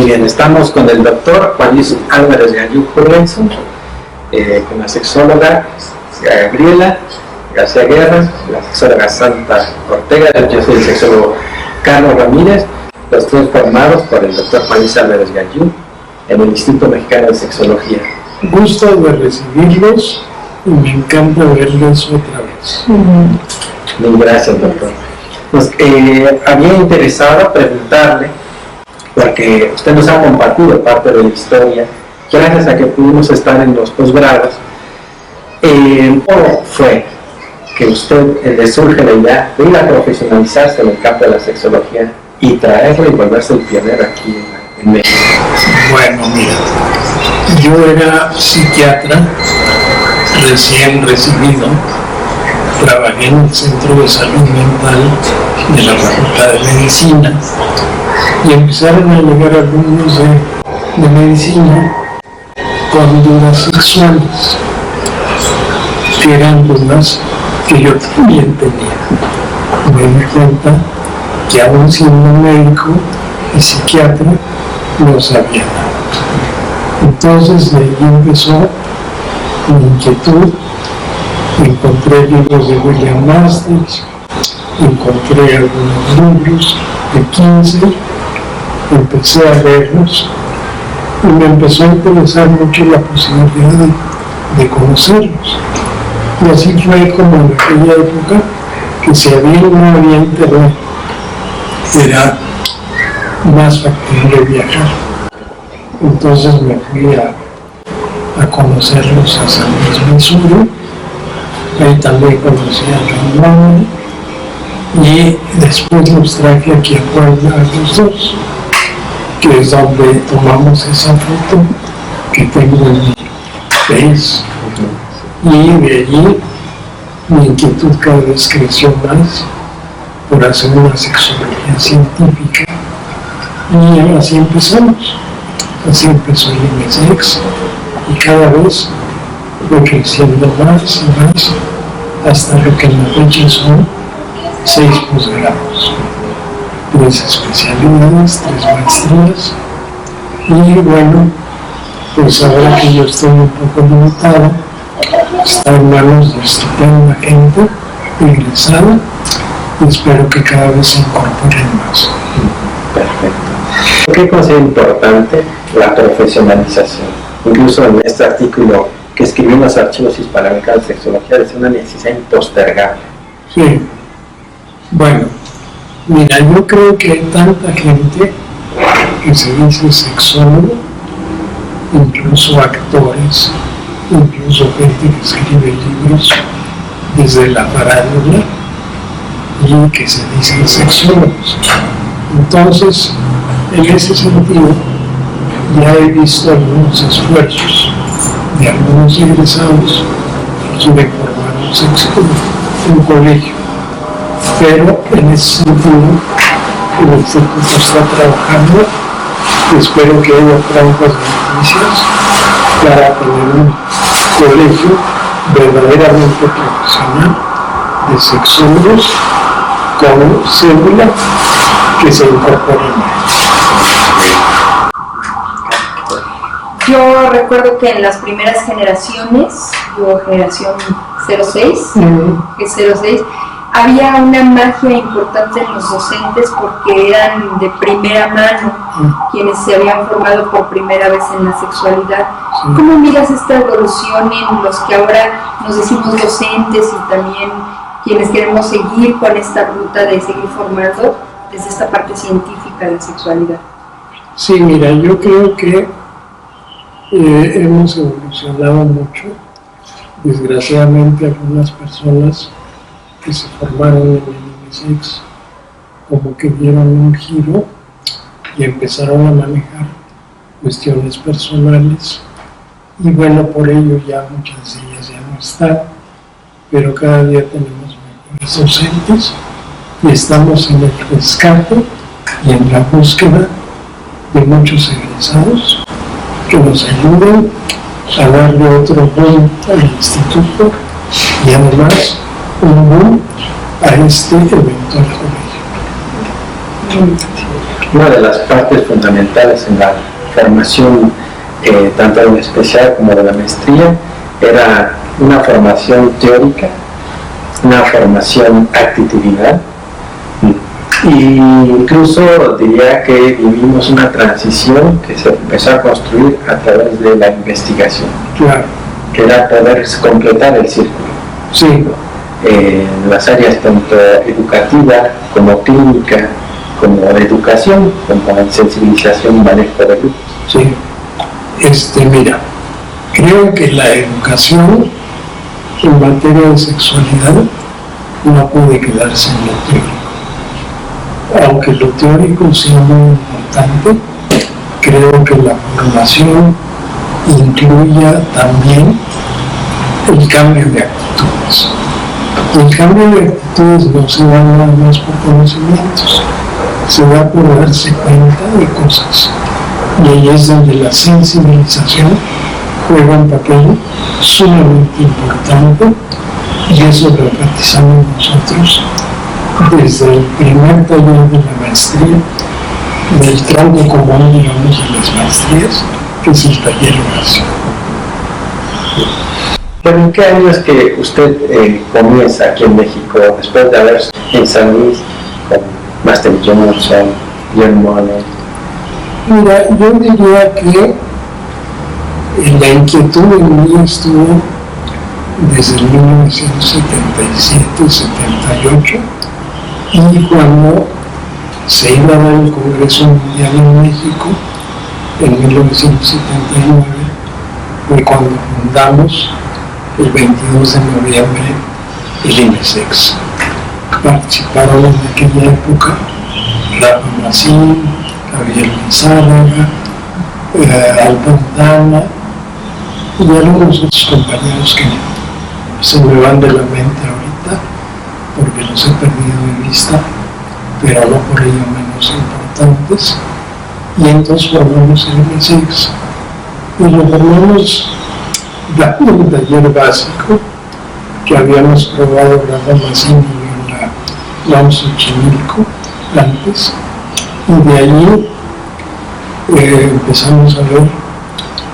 Muy bien, estamos con el doctor Juan Luis Álvarez Gallú Jorgensen, con la sexóloga Gabriela García Guerra, la sexóloga Santa Ortega, yo soy el sexólogo Carlos Ramírez, los tres formados por el doctor Juan Luis Álvarez Gallú en el Instituto Mexicano de Sexología. Gusto de recibirlos y me encanta verlos otra vez. Mil gracias, doctor. Pues, había interesado preguntarle, porque usted nos ha compartido parte de la historia, gracias a que pudimos estar en los posgrados, ¿cómo fue que usted le surge la idea de ir a profesionalizarse en el campo de la sexología y traerlo y volverse el pionero aquí en México? Bueno, mira, yo era psiquiatra recién recibido, trabajé en el Centro de Salud Mental de la Facultad de Medicina y empezaron a llegar alumnos de medicina con dudas sexuales, que eran dudas que yo también tenía. Me di cuenta que aún siendo médico y psiquiatra no sabía nada. Entonces de ahí empezó mi inquietud. Encontré libros de William Masters, encontré algunos libros de Kinsey, empecé a leerlos y me empezó a interesar mucho la posibilidad de conocerlos. Y así fue como en aquella época que si no había internet, era más factible viajar. Entonces me fui a conocerlos a San Luis, Missouri. Ahí también conocí a John Manuel y después los traje aquí a Puebla a los dos, que es donde tomamos esa foto que tengo en mi face. Y de allí mi inquietud cada vez creció más por hacer una sexología científica y así empezamos. Así empezó el MSX y cada vez fue creciendo más y más hasta lo que en la fecha son 6 posgrados, 3 especialidades, 3 maestrías y bueno, pues ahora que yo estoy un poco limitado, está en manos de estupenda gente egresada y espero que cada vez se incorporen más. Perfecto. ¿Qué considera importante la profesionalización? Incluso en este artículo que escribí en los archivos hispanoamericanos de sexología, es una necesidad impostergable. Sí. Bueno, mira, yo creo que hay tanta gente que se dice sexólogo, incluso actores, incluso gente que escribe libros desde la farándula y que se dicen sexólogos. Entonces, en ese sentido, ya he visto algunos esfuerzos de algunos egresados de formar un sexólogo en un colegio, pero en ese sentido el instituto está trabajando y espero que haya prontas noticias para tener un colegio verdaderamente profesional de sexólogos con cédula que se incorporen. Yo recuerdo que en las primeras generaciones, yo generación 06, que es 06, había una magia importante en los docentes porque eran de primera mano quienes se habían formado por primera vez en la sexualidad. ¿Cómo miras esta evolución en los que ahora nos decimos docentes y también quienes queremos seguir con esta ruta de seguir formando desde esta parte científica de la sexualidad? Sí, mira, yo creo que hemos evolucionado mucho. Desgraciadamente algunas personas que se formaron en el MSX como que dieron un giro y empezaron a manejar cuestiones personales y bueno, por ello ya muchas de ellas ya no están, pero cada día tenemos mejores docentes y estamos en el rescate y en la búsqueda de muchos egresados que nos ayuden a darle otro boom al instituto y además un boom a este eventual colegio. una de las partes fundamentales en la formación, tanto de la especial como de la maestría, era una formación teórica, una formación actitudinal, y incluso diría que vivimos una transición que se empezó a construir a través de la investigación, Claro, que era poder completar el círculo. sí, En las áreas tanto educativa como clínica, como de educación, como en sensibilización y manejo de grupos. sí. Mira, creo que la educación en materia de sexualidad no puede quedarse en lo teórico. Aunque lo teórico sea muy importante, creo que la formación incluya también el cambio de actitudes. El cambio de actitudes no se da nada más por conocimientos, se da por darse cuenta de cosas. Y ahí es donde la sensibilización juega un papel sumamente importante, y eso lo enfatizamos nosotros desde el primer taller de la maestría, del tronco común, digamos, de las maestrías, que es el taller básico. Pero ¿en qué año es que usted comienza aquí en México, después de haber en San Luis con Master Johnson, John Money? Mira, yo diría que la inquietud en mí estuvo desde el 1977-78, y cuando se iba a dar el Congreso Mundial en México, en 1979, fue cuando fundamos el 22 de noviembre el INESEX. Participaron en aquella época Rafa Macín, Gabriel Lizárraga, Alpantana y algunos otros compañeros que se me van de la mente ahorita porque los he perdido de vista, pero no por ello menos importantes. Y entonces formamos el INESEX y lo formamos dando un taller básico que habíamos probado Rafa Macín y la UAM Xochimilco antes, y de allí empezamos a ver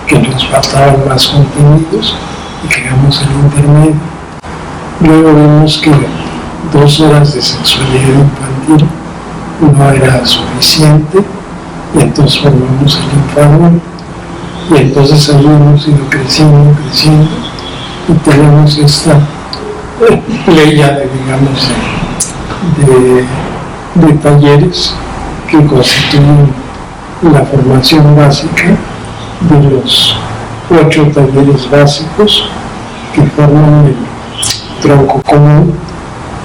que nos faltaban más contenidos y creamos el intermedio. Luego vimos que 2 horas de sexualidad infantil no era suficiente, y entonces formamos el Infantil, y entonces ahí hemos ido creciendo, y tenemos esta pléyade, digamos, de talleres que constituyen la formación básica de los 8 talleres básicos que forman el tronco común,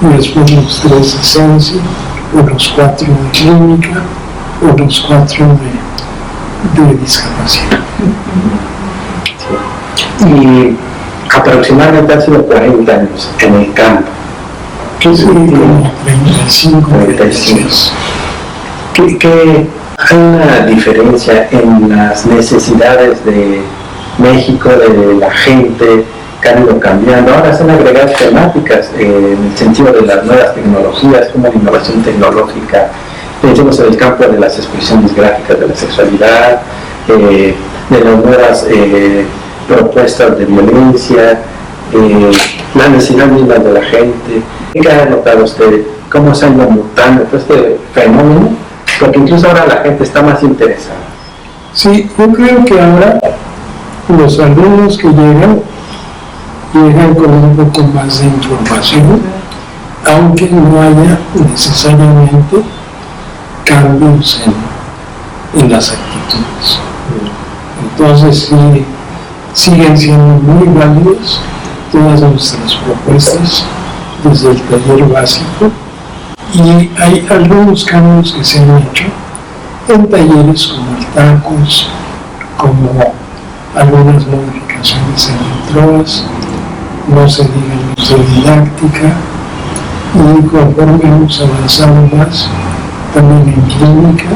y después los 3 de ciencia, o los 4 de clínica, o los 4 de discapacidad. Y aproximadamente han sido 40 años en el campo. Que sí, como 35. ¿Qué hay una diferencia en las necesidades de México, de la gente, que han ido cambiando? Ahora se han agregado temáticas en el sentido de las nuevas tecnologías, como la innovación tecnológica. Pensemos en el campo de las expresiones gráficas de la sexualidad, de las nuevas propuestas de violencia, la necesidad misma de la gente. ¿Qué ha notado usted? ¿Cómo se ha ido mutando todo este fenómeno? Porque incluso ahora la gente está más interesada. Sí, yo creo que ahora los alumnos que llegan con un poco más de información, aunque no haya necesariamente cambios en las actitudes. Entonces sí, siguen siendo muy válidas todas nuestras propuestas desde el taller básico, y hay algunos cambios que se han hecho en talleres como el TACOS, como algunas modificaciones en el TROAS, no se digan los de didáctica, y conforme hemos avanzado más también en clínica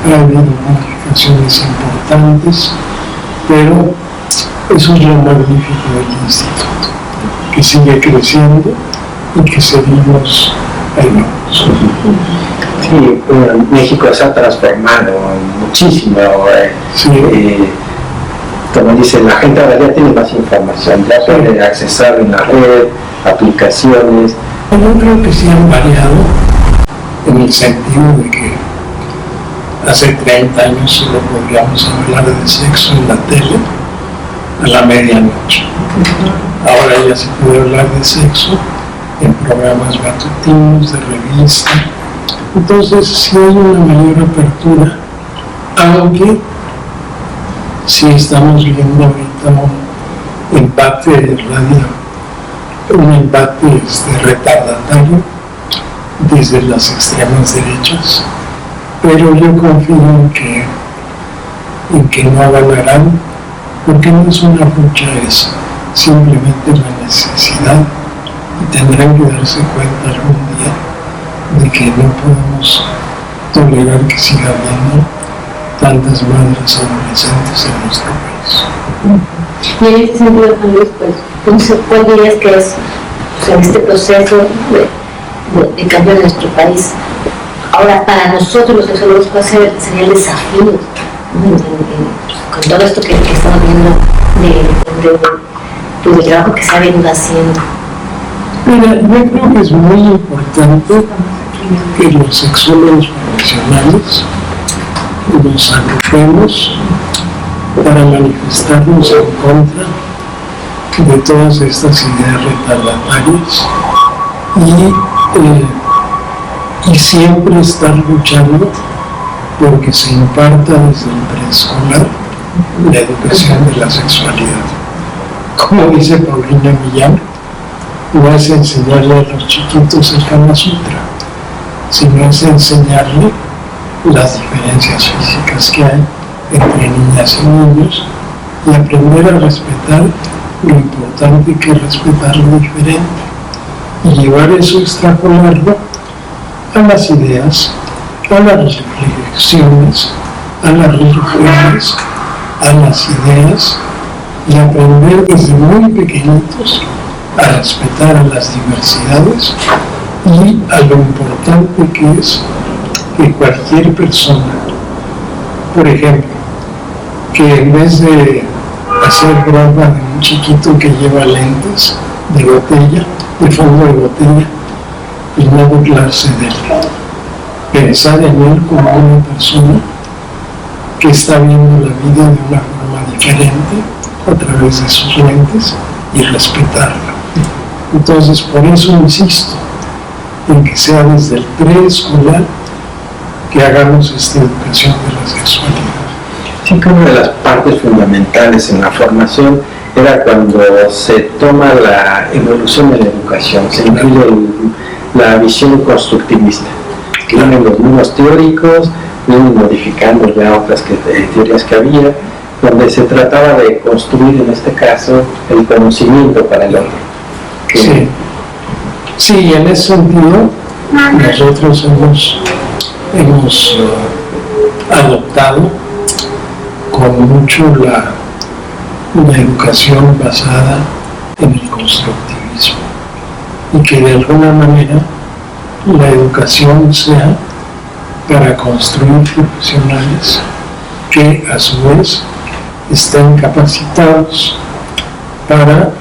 ha habido modificaciones importantes, pero eso es lo magnífico del instituto, que sigue creciendo y que seguimos ahí. Sí, bueno, México se ha transformado muchísimo. Como dice, la gente ahora ya tiene más información, ya puede accesar en la red, aplicaciones. Yo creo que sí han variado en el sentido de que hace 30 años solo podríamos hablar de sexo en la tele a la medianoche. Ahora ya se puede hablar de sexo en programas matutinos, de revista. Entonces sí hay una mayor apertura, aunque sí estamos viendo ahorita un embate retardatario desde las extremas derechas, pero yo confío en que no ganarán, porque no es una lucha, es simplemente la necesidad, y tendrán que darse cuenta algún día de que no podemos tolerar que siga habiendo tantas madres adolescentes en nuestro país. Y en este sentido, Juan Luis, pues, ¿cuál dirías que es, o sea, este proceso de cambio en nuestro país? Ahora, para nosotros los sexólogos, ¿cuál sería el desafío con todo esto que estamos viendo del trabajo que se ha venido haciendo? Mira, yo creo que es muy importante que los sexólogos profesionales nos agrupemos para manifestarnos en contra de todas estas ideas retardatarias y siempre estar luchando porque se imparta desde el preescolar la educación de la sexualidad. Como dice Paulina Millán, no es enseñarle a los chiquitos el Kama Sutra, sino es enseñarle las diferencias físicas que hay entre niñas y niños y aprender a respetar lo importante que es respetar lo diferente y llevar eso, extrapolarlo a las ideas, a las reflexiones, a las religiones, a las ideas, y aprender desde muy pequeñitos a respetar a las diversidades y a lo importante que es que cualquier persona, por ejemplo, que en vez de hacer broma de un chiquito que lleva lentes de botella, de fondo de botella, y no burlarse de él, pensar en él como una persona que está viendo la vida de una forma diferente a través de sus lentes y respetarla. Entonces, por eso insisto en que sea desde el preescolar que hagamos esta educación de la sexualidad. Sí, que una de las partes fundamentales en la formación era cuando se toma la evolución de la educación, se incluye la visión constructivista, que vienen los mismos teóricos, vienen modificando ya otras teorías que había, donde se trataba de construir, en este caso, el conocimiento para el hombre. Sí, en ese sentido, nosotros hemos adoptado con mucho la educación basada en el constructivismo y que de alguna manera la educación sea para construir profesionales que a su vez estén capacitados para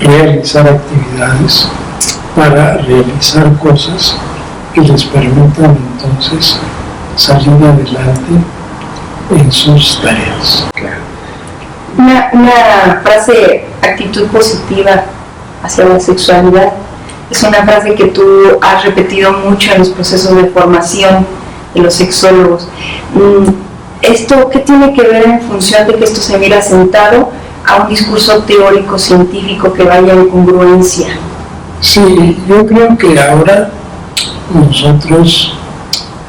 realizar actividades, para realizar cosas que les permitan entonces salir adelante en sus tareas. Una frase, actitud positiva hacia la sexualidad, es una frase que tú has repetido mucho en los procesos de formación de los sexólogos. ¿Esto qué tiene que ver en función de que esto se mira sentado a un discurso teórico, científico que vaya en congruencia? Sí, yo creo que ahora nosotros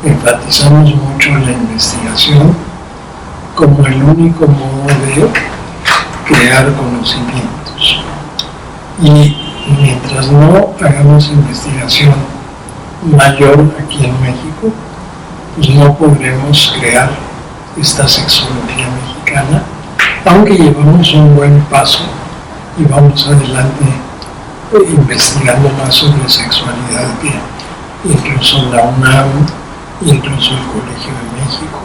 enfatizamos mucho la investigación como el único modo de crear conocimientos. Y mientras no hagamos investigación mayor aquí en México, pues no podremos crear esta sexología mexicana, aunque llevamos un buen paso y vamos adelante investigando más sobre sexualidad incluso la UNAM, incluso el Colegio de México,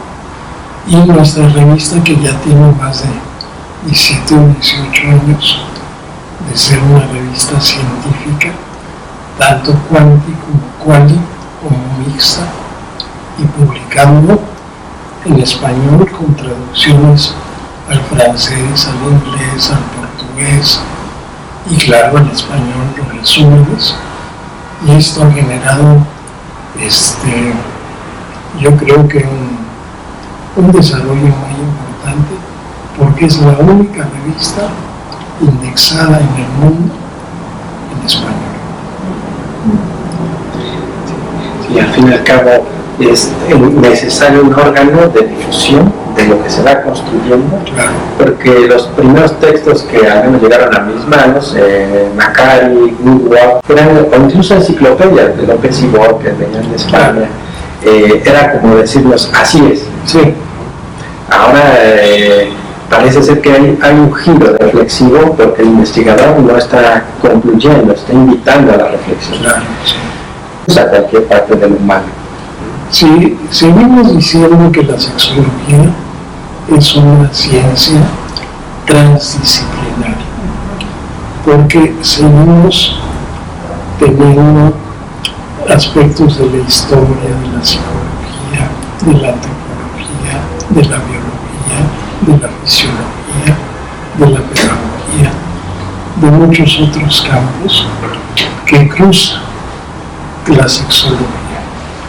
y nuestra revista, que ya tiene más de 17 o 18 años de ser una revista científica, tanto quanti como quali, como mixta, y publicando en español con traducciones al francés, al inglés, al portugués y claro, en español los resúmenes. Y esto ha generado yo creo que un desarrollo muy importante, porque es la única revista indexada en el mundo en español. Y al fin y al cabo es necesario un órgano de difusión de lo que se va construyendo, Claro. porque los primeros textos que al menos llegaron a mis manos, Macari, Goodwell, eran, o incluso enciclopedias de López y Bor, que venían de España, era como decirnos, así es, sí. Ahora parece ser que hay un giro reflexivo, porque el investigador no está concluyendo, está invitando a la reflexión. Claro, sí. A cualquier parte del humano. Sí, seguimos diciendo que la sexología es una ciencia transdisciplinaria, porque seguimos teniendo aspectos de la historia, de la psicología, de la antropología, de la biología, de la fisiología, de la pedagogía, de muchos otros campos que cruzan la sexología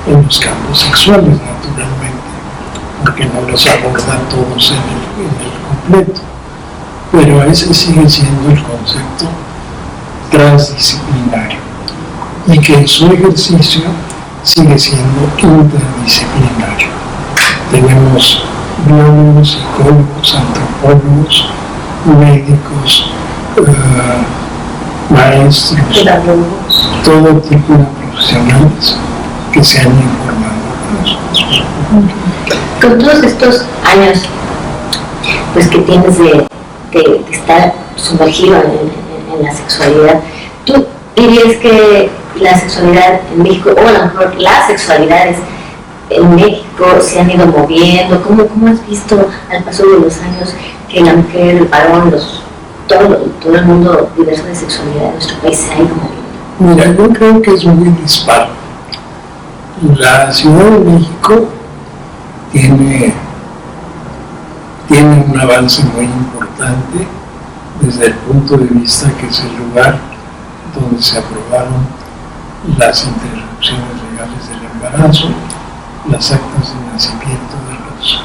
en los campos sexuales, naturalmente, porque no los aborda todos en el completo, pero ese sigue siendo el concepto transdisciplinario, y que en su ejercicio sigue siendo interdisciplinario. Tenemos biólogos, psicólogos, antropólogos, médicos, maestros, todo tipo de profesionales que se han informado con nosotros. Con todos estos años pues, que tienes de estar sumergido en la sexualidad, ¿tú dirías que la sexualidad en México, o a lo mejor las sexualidades en México se han ido moviendo? ¿Cómo has visto al paso de los años que la mujer, el varón, todo el mundo diverso de sexualidad en nuestro país se ha ido moviendo? Mira, yo creo que es muy disparo. La Ciudad de México tiene un avance muy importante desde el punto de vista que es el lugar donde se aprobaron las interrupciones legales del embarazo, las actas de nacimiento de los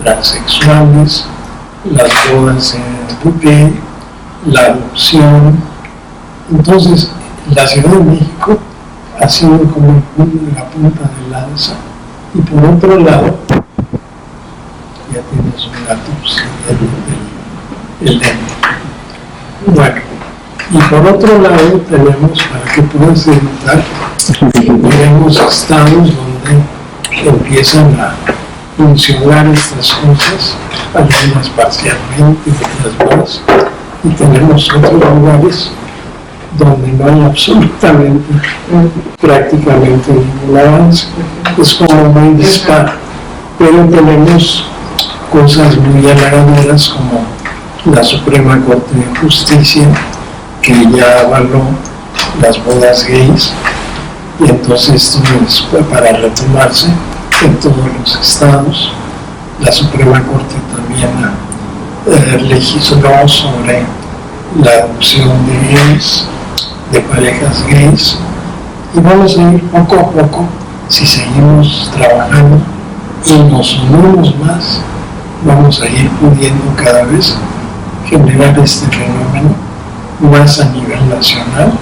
transexuales, las bodas LGBT, la adopción. Entonces, la Ciudad de México ha sido como el punto de la punta de lanza, y por otro lado, ya tienes un gato, sí, el bueno, y por otro lado tenemos, para que puedas notar, tenemos estados donde empiezan a funcionar estas cosas, algunas parcialmente, otras más, y tenemos otros lugares donde no hay absolutamente, prácticamente ningún avance. Es como muy disparo, pero tenemos cosas muy halagadoras como la Suprema Corte de Justicia, que ya avaló las bodas gays, y entonces esto es para retomarse en todos los estados. La Suprema Corte también legisló sobre la adopción de gays, de parejas gays, y vamos a ir poco a poco, si seguimos trabajando y nos unimos más, vamos a ir pudiendo cada vez generar este fenómeno más a nivel nacional,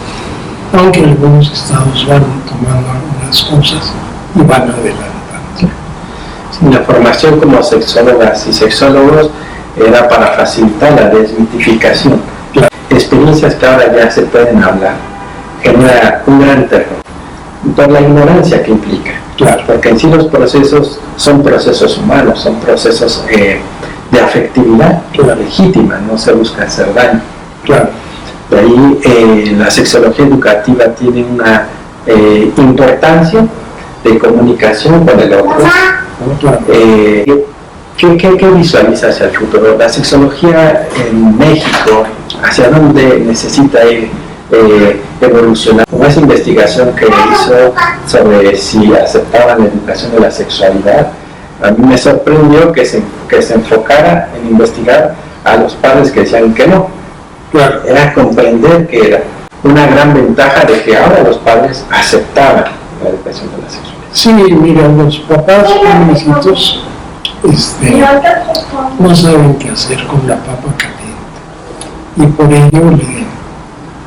aunque algunos estados van tomando algunas cosas y van adelantando. La formación como sexólogas y sexólogos era para facilitar la desmitificación. Experiencias que ahora ya se pueden hablar, genera un gran terror por la ignorancia que implica. Claro. Porque en sí los procesos son procesos humanos, son procesos de afectividad legítima, no se busca hacer daño. Claro. De ahí la sexología educativa tiene importancia de comunicación con el otro. ¿Qué visualiza hacia el futuro? La sexología en México, ¿hacia dónde necesita ir evolucionar? Como esa investigación que hizo sobre si aceptaban la educación de la sexualidad, a mí me sorprendió que se enfocara en investigar a los padres que decían que no. Claro, era comprender que era una gran ventaja de que ahora los padres aceptaban la educación de la sexualidad. Sí, mira, los papás jovencitos no saben qué hacer con la papa caliente y por ello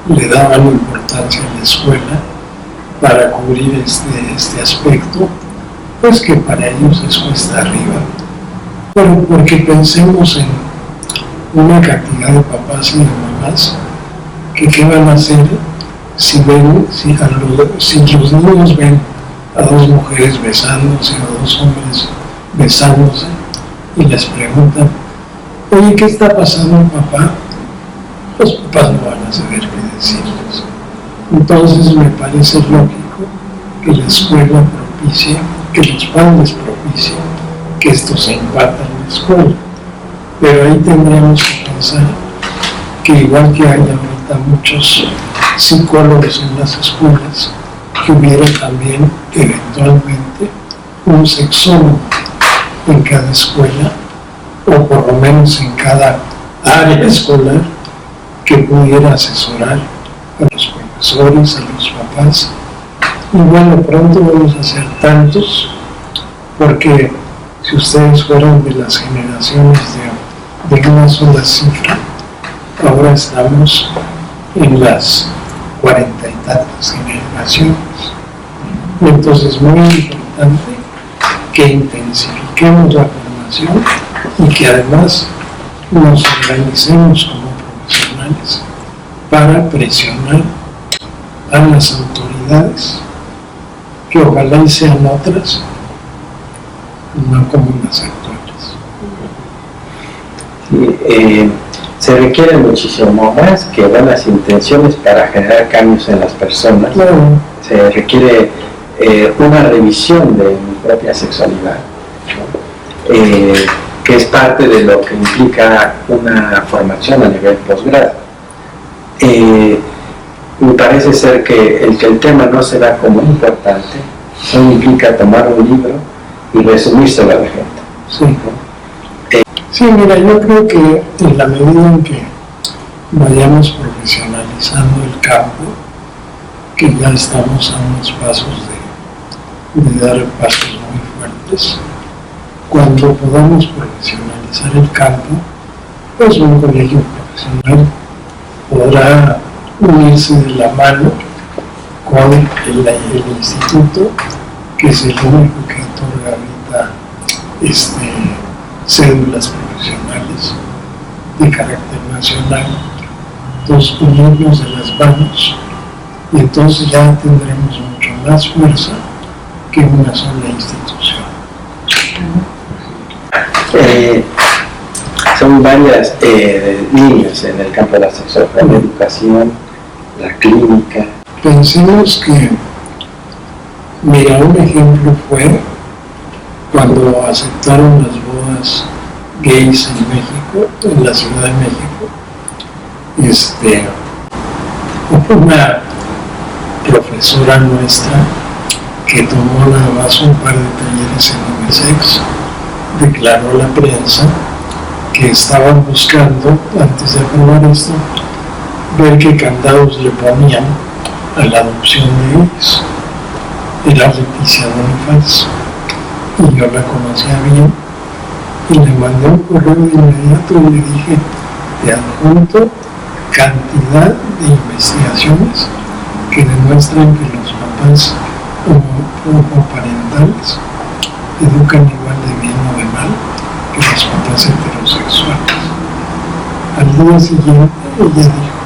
le daban importancia en la escuela para cubrir este aspecto, pues que para ellos es cuesta arriba. Pero porque pensemos en una cantidad de papás y de mamás que qué van a hacer si los niños ven a dos mujeres besándose o dos hombres besándose y les preguntan, oye, ¿qué está pasando, papá? Los papás no van a saber qué decirles. Entonces me parece lógico que la escuela propicie, que los padres propicien que esto se imparta en la escuela. Pero ahí tendremos que pensar que igual que hay ahorita muchos psicólogos en las escuelas, que hubiera también eventualmente un sexólogo en cada escuela, o por lo menos en cada área escolar, que pudiera asesorar a los profesores, a los papás. Y bueno, pronto vamos a ser tantos, porque si ustedes fueron de las generaciones de una sola cifra, ahora estamos en las 40 y tantas generaciones. Entonces es muy importante que intensifiquemos la formación y que además nos organicemos como profesionales para presionar a las autoridades, que ojalá y sean otras, no como las actuales. Sí, se requiere muchísimo más que buenas intenciones para generar cambios en las personas. Claro. Se requiere una revisión de mi propia sexualidad, ¿no? Que es parte de lo que implica una formación a nivel posgrado. Me parece ser que el tema no se da como importante, solo implica tomar un libro y resumírselo a la gente. Sí. Sí, mira, yo creo que en la medida en que vayamos profesionalizando el campo, que ya estamos a unos pasos de dar pasos muy fuertes, cuando podamos profesionalizar el campo, pues un colegio profesional podrá unirse de la mano con el instituto, que es el único que otorga ahorita cédulas profesionales de carácter nacional. Entonces unirnos de las manos y entonces ya tendremos mucho más fuerza que una sola institución. Son varias líneas en el campo de la sexología, la educación, la clínica. Pensemos que, mira, un ejemplo fue cuando aceptaron las bodas gays en México, en la Ciudad de México. Una profesora nuestra que tomó nada más un par de talleres en unisex declaró a la prensa que estaban buscando, antes de aprobar esto, ver qué candados le ponían a la adopción de gays. Era Leticia Bonifaz, y yo la conocía bien, y le mandé un correo de inmediato y le dije, te adjunto cantidad de investigaciones que demuestran que los papás homoparentales educan igual de bien o de mal que los papás heterosexuales. Al día siguiente ella dijo,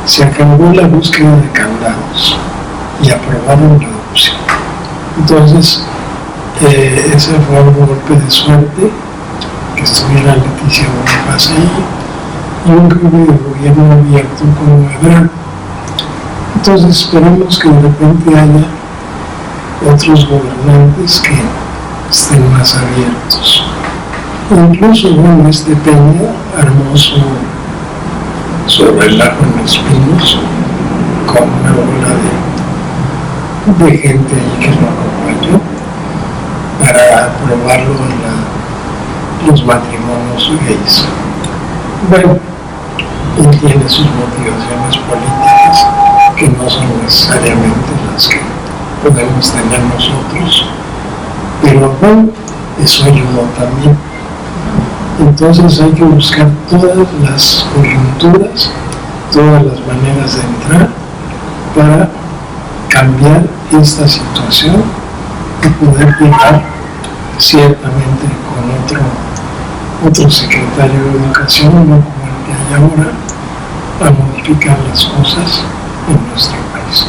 se acabó la búsqueda de candados y aprobaron la adopción. Entonces, ese fue un golpe de suerte, que estuviera Leticia Bonifaz ahí, y un cambio de gobierno abierto como Ebrard. Entonces esperemos que de repente haya otros gobernantes que estén más abiertos. Incluso, bueno, Peña armó su relajo en Los Pinos con una bola de gente ahí que lo acompañó para aprobarlo en los matrimonios gays. Bueno, él tiene sus motivaciones políticas que no son necesariamente las que podemos tener nosotros, pero bueno, eso ayudó también. Entonces hay que buscar todas las coyunturas, todas las maneras de entrar para cambiar esta situación y poder llegar ciertamente con otro secretario de Educación, no como el que hay ahora, a modificar las cosas en nuestro país.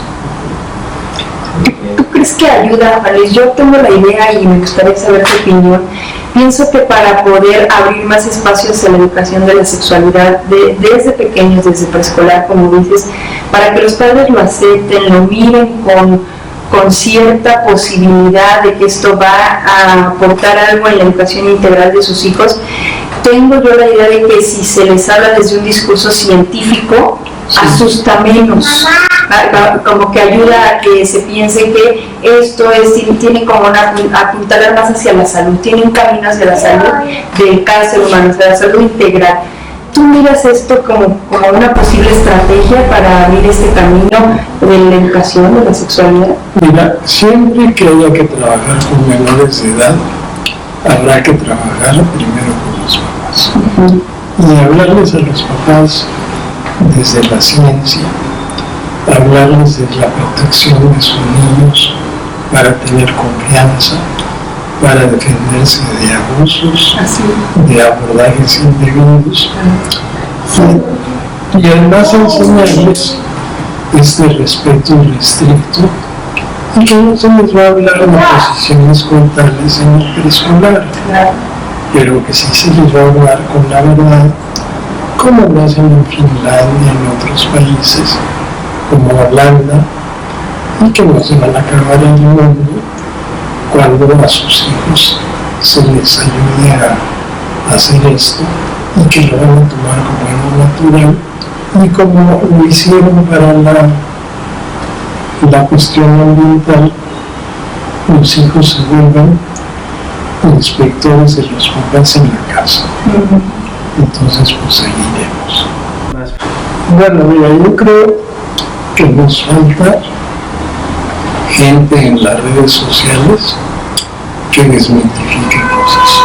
¿Tú crees que ayuda, Luis? Yo tengo la idea y me gustaría saber tu opinión. Pienso que para poder abrir más espacios en la educación de la sexualidad, desde pequeños, desde preescolar, como dices, para que los padres lo acepten, lo miren con cierta posibilidad de que esto va a aportar algo en la educación integral de sus hijos, tengo yo la idea de que si se les habla desde un discurso científico, sí, asusta menos, como que ayuda a que se piense que esto tiene como apuntalar más hacia la salud, tiene un camino hacia la salud de cada ser humano, hacia la salud integral. ¿Tú miras esto como una posible estrategia para abrir este camino de la educación de la sexualidad? Mira, siempre que haya que trabajar con menores de edad, habrá que trabajar primero con los papás. Y hablarles a los papás desde la ciencia, hablarles de la protección de sus niños para tener confianza, para defenderse de abusos, de abordajes indebidos, y además enseñarles este respeto irrestricto, y que no se les va a hablar de posiciones contales en el preescolar, pero que sí se les va a hablar con la verdad, como lo hacen en Finlandia, en otros países, como Holanda, y que no se van a acabar en el mundo cuando a sus hijos se les ayude a hacer esto, y que lo van a tomar como algo natural, y como lo hicieron para la cuestión ambiental, los hijos se vuelven inspectores de los papás en la casa. Entonces pues seguiremos. Bueno, mira, yo creo que nos falta gente en las redes sociales que desmitifique cosas.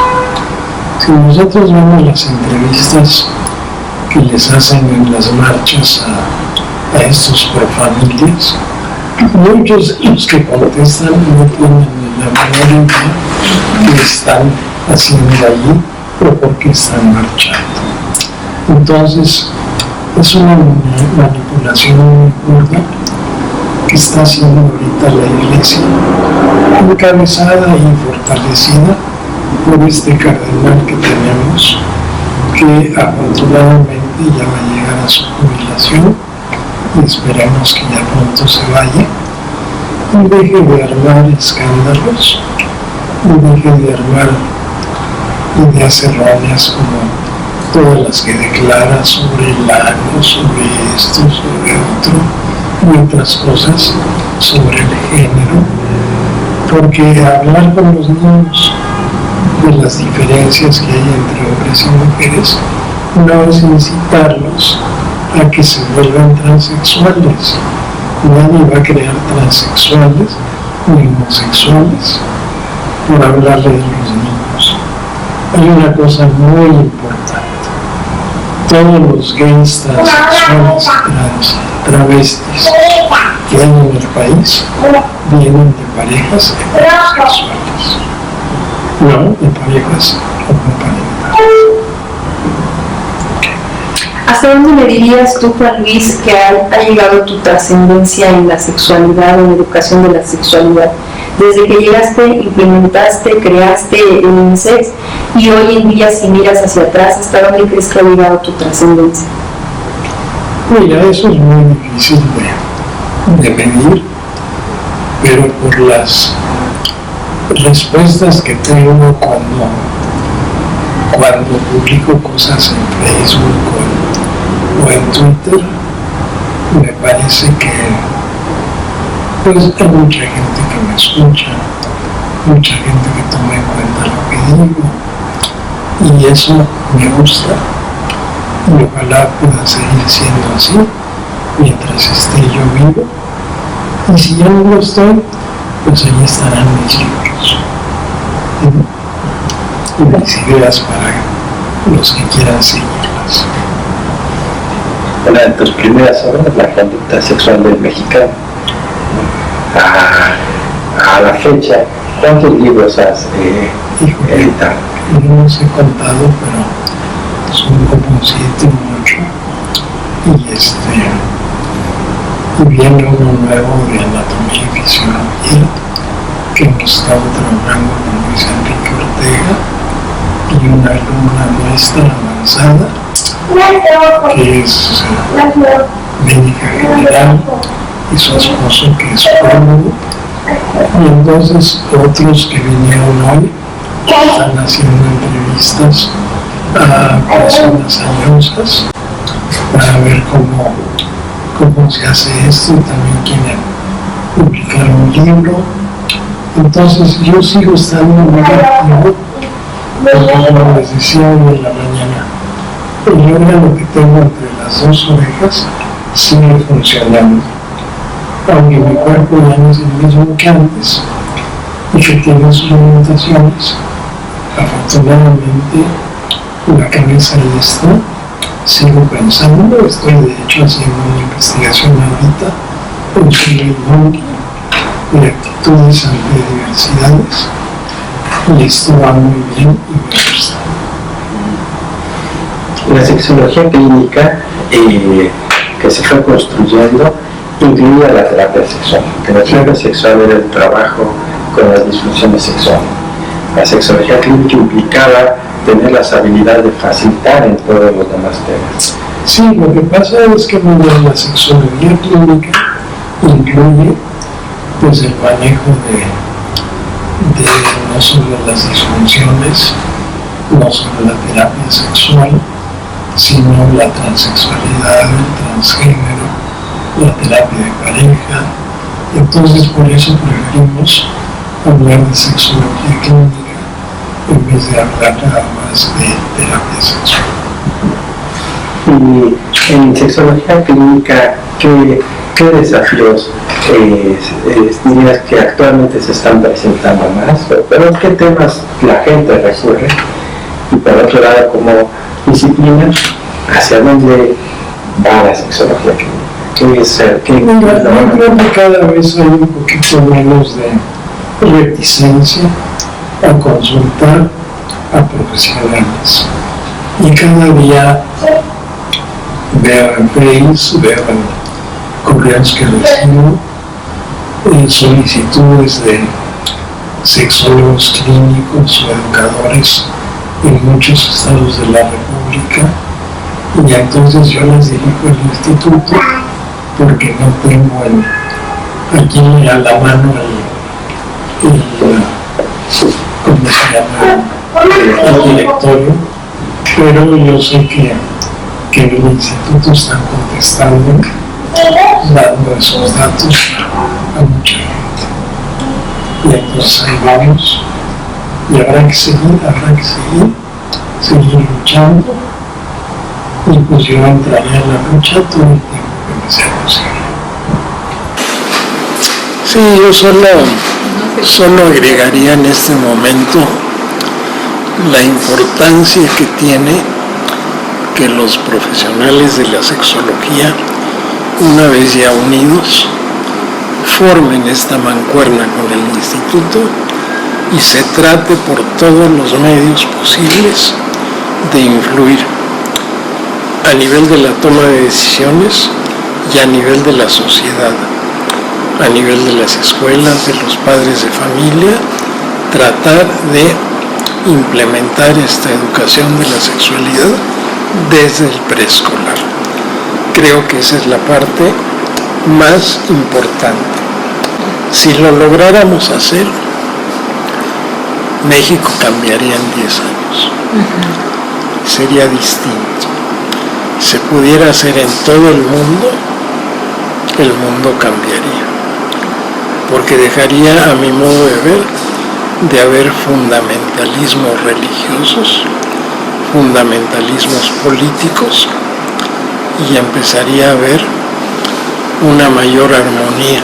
Si nosotros vemos las entrevistas que les hacen en las marchas a estos profamilias, muchos de los que contestan no tienen ni la menor idea que están haciendo allí o por qué están marchando. Entonces, es una manipulación muy gorda que está haciendo ahorita la Iglesia, encabezada y fortalecida por este cardenal que tenemos, que afortunadamente ya va a llegar a su jubilación y esperemos que ya pronto se vaya y deje de armar escándalos y deje de armar ideas erróneas como todas las que declara sobre el ano, sobre esto, sobre otro y otras cosas sobre el género, porque hablar con los niños de las diferencias que hay entre hombres y mujeres no es incitarlos a que se vuelvan transexuales. Nadie va a crear transexuales ni homosexuales por hablarle de los niños. Hay una cosa muy importante: todos los gays, transexuales, travestis que hay en el país vienen de parejas heterosexuales, no de parejas homoparentales. ¿Hasta dónde me dirías tú, Juan Luis, que ha llegado tu trascendencia en la sexualidad, en la educación de la sexualidad? Desde que llegaste, implementaste, creaste el INSEX, y hoy en día, si miras hacia atrás, ¿hasta dónde crees que ha llegado tu trascendencia? Mira, eso es muy difícil de medir, pero por las respuestas que tengo cuando publico cosas en Facebook o en Twitter, me parece que pues hay mucha gente que me escucha, mucha gente que toma en cuenta lo que digo, y eso me gusta, y ojalá pueda seguir siendo así mientras esté yo vivo, y si ya no lo estoy, pues ahí estarán mis libros y mis ideas para los que quieran seguirlas. Una de tus primeras obras, La conducta sexual del mexicano. A la fecha, ¿cuántos libros has editado? No los he contado, pero son como 7 o 8. Y viene uno nuevo de anatomía y fisiología que hemos estado trabajando con Luis Enrique Ortega y una alumna nuestra avanzada que es médica general y su esposo que es prólogo, y entonces otros que vinieron hoy están haciendo entrevistas a personas añosas para ver cómo se hace esto, y también quieren publicar un libro. Entonces yo sigo estando muy activo, porque como les decía hoy en la mañana, el órgano que tengo entre las dos orejas sigue funcionando, aunque mi cuerpo ya no es el mismo que antes y que tiene sus limitaciones. Afortunadamente la cabeza ahí está, sigo pensando, estoy de hecho haciendo una investigación ahorita en Chile y Monkey de actitudes ante diversidades, y esto va muy bien y me gusta. La sexología clínica que se fue construyendo incluía la terapia sexual, que la terapia sexual era el trabajo con las disfunciones sexuales. La sexología clínica implicaba tener las habilidades de facilitar en todos los demás temas. Sí, lo que pasa es que la sexología clínica incluye pues el manejo de no solo las disfunciones, no solo la terapia sexual, sino la transexualidad, el transgénero, la terapia de pareja. Entonces por eso preferimos hablar de sexología clínica en vez de hablar nada más de terapia sexual. Y en sexología clínica, ¿qué desafíos dirías que actualmente se están presentando más? Pero ¿en qué temas la gente recurre? Y por otro lado, como disciplina, ¿hacia dónde va la sexología clínica? Yo creo que cada vez hay un poquito menos de reticencia a consultar a profesionales, y cada día veo en Facebook, veo en correos que recibo solicitudes de sexólogos clínicos o educadores en muchos estados de la República, y entonces yo les dirijo al instituto porque no tengo aquí a la mano ¿cómo se llama? El directorio, pero yo sé que en el instituto están contestando, dando esos datos a mucha gente, y entonces ahí vamos, y habrá que seguir luchando, y pues yo entraría en la lucha todo el tiempo que me sea posible. Sí, yo solo agregaría en este momento la importancia que tiene que los profesionales de la sexología, una vez ya unidos, formen esta mancuerna con el instituto y se trate por todos los medios posibles de influir a nivel de la toma de decisiones y a nivel de la sociedad, a nivel de las escuelas, de los padres de familia, tratar de implementar esta educación de la sexualidad desde el preescolar. Creo que esa es la parte más importante. Si lo lográramos hacer, México cambiaría en 10 años. Sería distinto. Se pudiera hacer en todo el mundo cambiaría. Porque dejaría, a mi modo de ver, de haber fundamentalismos religiosos, fundamentalismos políticos, y empezaría a haber una mayor armonía,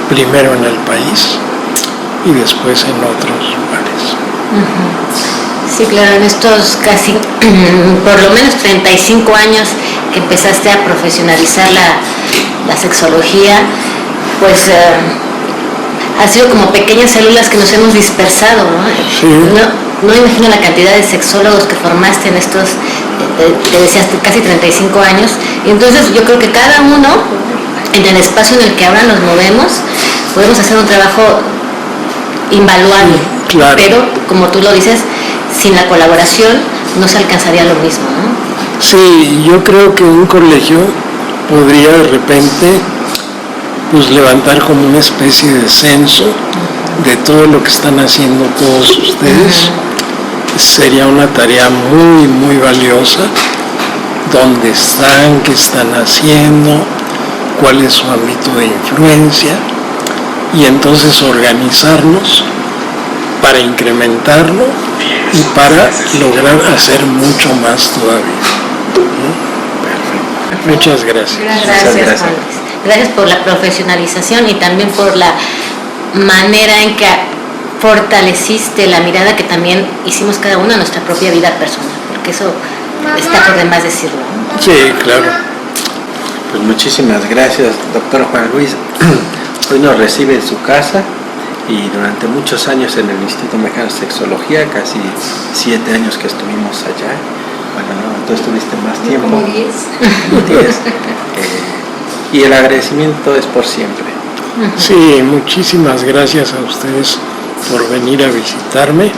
primero en el país y después en otros lugares. Sí, claro, en estos casi, por lo menos 35 años que empezaste a profesionalizar la sexología, pues ha sido como pequeñas células que nos hemos dispersado, ¿no? Sí. No imagino la cantidad de sexólogos que formaste en estos, te decías, casi 35 años, y entonces yo creo que cada uno, en el espacio en el que ahora nos movemos, podemos hacer un trabajo invaluable, claro. Pero como tú lo dices, sin la colaboración no se alcanzaría lo mismo, ¿no? Sí, yo creo que un colegio podría de repente pues levantar como una especie de censo de todo lo que están haciendo todos ustedes. Sería una tarea muy, muy valiosa. ¿Dónde están? ¿Qué están haciendo? ¿Cuál es su ámbito de influencia? Y entonces organizarnos para incrementarlo y para lograr hacer mucho más todavía. Perfecto. Muchas gracias. Gracias, Juan. Gracias por la profesionalización y también por la manera en que fortaleciste la mirada que también hicimos cada uno en nuestra propia vida personal, porque eso está por demás decirlo, ¿no? Sí, claro. Pues muchísimas gracias, doctor Juan Luis. Hoy nos recibe en su casa y durante muchos años en el Instituto Mexicano de Sexología, casi 7 años que estuvimos allá. Bueno, no, tú estuviste más tiempo. Como 10. 10. Y el agradecimiento es por siempre. Sí, muchísimas gracias a ustedes por venir a visitarme.